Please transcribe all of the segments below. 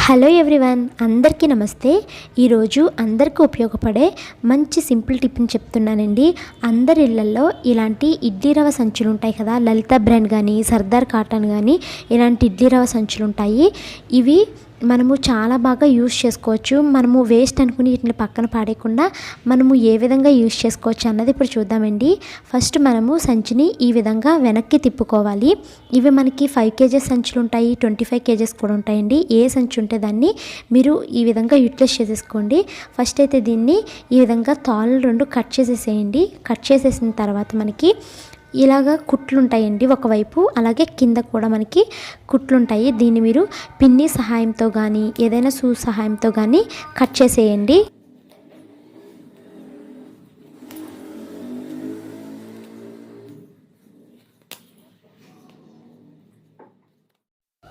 Hello everyone, అందరికీ నమస్తే. ఈరోజు అందరికీ ఉపయోగపడే మంచి సింపుల్ టిప్ని చెప్తున్నానండి. అందరి ఇళ్లలో ఇలాంటి ఇడ్లీ రవ్వ సంచులు ఉంటాయి కదా, లలిత బ్రాండ్ కానీ సర్దార్ కాటన్ కానీ ఇలాంటి ఇడ్లీ రవ్వ సంచులు ఉంటాయి. ఇవి మనము చాలా బాగా యూస్ చేసుకోవచ్చు. మనము వేస్ట్ అనుకుని వీటిని పక్కన పాడేయకుండా మనము ఏ విధంగా యూస్ చేసుకోవచ్చు అన్నది ఇప్పుడు చూద్దామండి. ఫస్ట్ మనము సంచిని ఈ విధంగా వెనక్కి తిప్పుకోవాలి. ఇవి మనకి 5 kgs సంచులు ఉంటాయి, 25 kgs కూడా ఉంటాయండి. ఏ సంచి ఉంటే దాన్ని మీరు ఈ విధంగా యూటిలైజ్ చేసేసుకోండి. ఫస్ట్ అయితే దీన్ని ఈ విధంగా తాళ్ళు 2 కట్ చేసేసేయండి. కట్ చేసేసిన తర్వాత మనకి ఇలాగా కుట్లు ఉంటాయండి ఒకవైపు, అలాగే కింద కూడా మనకి కుట్లు ఉంటాయి. దీన్ని మీరు పిన్ని సహాయంతో కానీ ఏదైనా సహాయంతో కానీ కట్ చేసేయండి.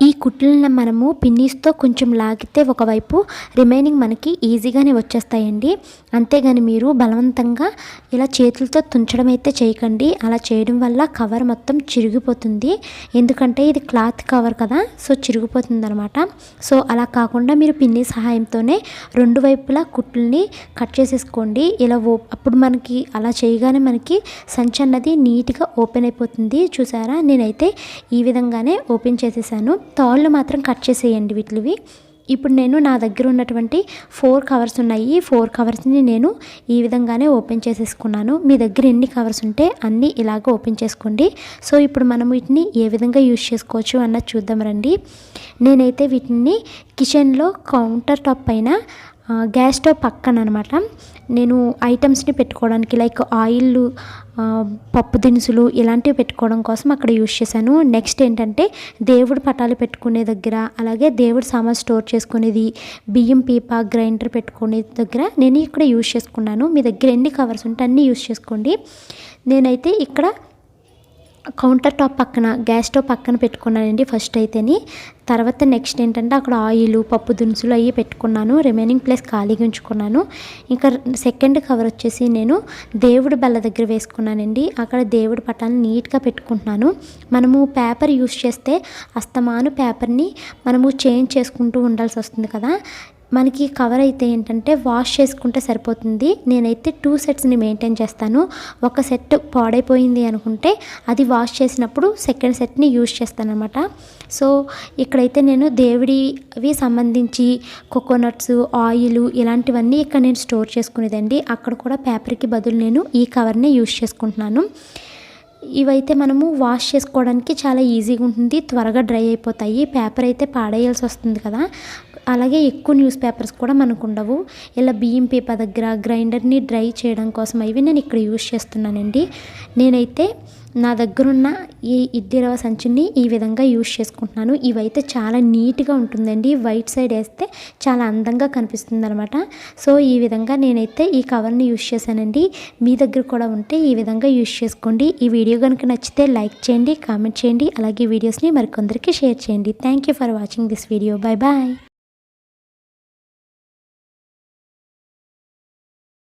ఈ కుట్లను మనము పిన్నీస్తో కొంచెం లాగితే ఒకవైపు రిమైనింగ్ మనకి ఈజీగానే వచ్చేస్తాయండి. అంతేగాని మీరు బలవంతంగా ఇలా చేతులతో తుంచడం అయితే చేయకండి. అలా చేయడం వల్ల కవర్ మొత్తం చిరిగిపోతుంది. ఎందుకంటే ఇది క్లాత్ కవర్ కదా, సో చిరిగిపోతుంది అనమాట. సో అలా కాకుండా మీరు పిన్ని సహాయంతోనే 2 వైపులా కుట్లని కట్ చేసేసుకోండి. ఇలా అప్పుడు మనకి అలా చేయగానే మనకి సంచి అన్నది నీట్గా ఓపెన్ అయిపోతుంది. చూసారా, నేనైతే ఈ విధంగానే ఓపెన్ చేసేసాను. తాళ్ళు మాత్రం కట్ చేసేయండి వీటివి. ఇప్పుడు నేను నా దగ్గర ఉన్నటువంటి 4 కవర్స్ ఉన్నాయి. 4 కవర్స్ని నేను ఈ విధంగానే ఓపెన్ చేసేసుకున్నాను. మీ దగ్గర ఎన్ని కవర్స్ ఉంటే అన్నీ ఇలాగ ఓపెన్ చేసుకోండి. సో ఇప్పుడు మనం వీటిని ఏ విధంగా యూజ్ చేసుకోవచ్చు అన్నది చూద్దాం రండి. నేనైతే వీటిని కిచెన్లో కౌంటర్ టాప్ పైన గ్యాస్ స్టవ్ పక్కన అనమాట నేను ఐటమ్స్ని పెట్టుకోవడానికి లైక్ ఆయిల్, పప్పు దినుసులు ఇలాంటివి పెట్టుకోవడం కోసం అక్కడ యూజ్ చేశాను. నెక్స్ట్ ఏంటంటే దేవుడి పటాలు పెట్టుకునే దగ్గర, అలాగే దేవుడి సామాన్ స్టోర్ చేసుకునేది, బియ్యం పీప గ్రైండర్ పెట్టుకునే దగ్గర నేను ఇక్కడ యూజ్ చేసుకున్నాను. మీ దగ్గర ఎన్ని కవర్స్ ఉంటే అన్నీ యూజ్ చేసుకోండి. నేనైతే ఇక్కడ కౌంటర్ టాప్ పక్కన గ్యాస్ స్టవ్ పక్కన పెట్టుకున్నానండి ఫస్ట్ అయితేని. తర్వాత నెక్స్ట్ ఏంటంటే అక్కడ ఆయిల్, పప్పు దినుసులు అవి పెట్టుకున్నాను. రిమైనింగ్ ప్లేస్ ఖాళీగా ఉంచుకున్నాను. ఇంకా సెకండ్ కవర్ వచ్చేసి నేను దేవుడి బల్ల దగ్గర వేసుకున్నానండి. అక్కడ దేవుడి పటాన్ని నీట్గా పెట్టుకుంటున్నాను. మనము పేపర్ యూస్ చేస్తే అస్తమాను పేపర్ని మనము చేంజ్ చేసుకుంటూ ఉండాల్సి వస్తుంది కదా. మనకి కవర్ అయితే ఏంటంటే వాష్ చేసుకుంటే సరిపోతుంది. నేనైతే 2 సెట్స్ని మెయింటైన్ చేస్తాను. ఒక సెట్ పాడైపోయింది అనుకుంటే అది వాష్ చేసినప్పుడు సెకండ్ సెట్ని యూజ్ చేస్తాను అనమాట. సో ఇక్కడైతే నేను దేవుడివి సంబంధించి కోకోనట్స్, ఆయిల్ ఇలాంటివన్నీ ఇక్కడ నేను స్టోర్ చేసుకునేదండి. అక్కడ కూడా పేపర్కి బదులు నేను ఈ కవర్ని యూజ్ చేసుకుంటున్నాను. ఇవైతే మనము వాష్ చేసుకోవడానికి చాలా ఈజీగా ఉంటుంది, త్వరగా డ్రై అయిపోతాయి. పేపర్ అయితే పాడేయాల్సి వస్తుంది కదా. అలాగే ఎక్కువ న్యూస్ పేపర్స్ కూడా మనకు ఉండవు. ఇలా బియ్యం పీప దగ్గర గ్రైండర్ని డ్రై చేయడం కోసం అవి నేను ఇక్కడ యూజ్ చేస్తున్నానండి. నేనైతే నా దగ్గరున్న ఈ ఇడ్లీ రవ్వ సంచిని ఈ విధంగా యూజ్ చేసుకుంటున్నాను. ఇవైతే చాలా నీట్గా ఉంటుందండి. వైట్ సైడ్ వేస్తే చాలా అందంగా కనిపిస్తుంది అనమాట. సో ఈ విధంగా నేనైతే ఈ కవర్ని యూజ్ చేశానండి. మీ దగ్గర కూడా ఉంటే ఈ విధంగా యూజ్ చేసుకోండి. ఈ వీడియో కనుక నచ్చితే లైక్ చేయండి, కామెంట్ చేయండి, అలాగే వీడియోస్ని మరికొందరికి షేర్ చేయండి. Thank you for watching this video. Bye bye.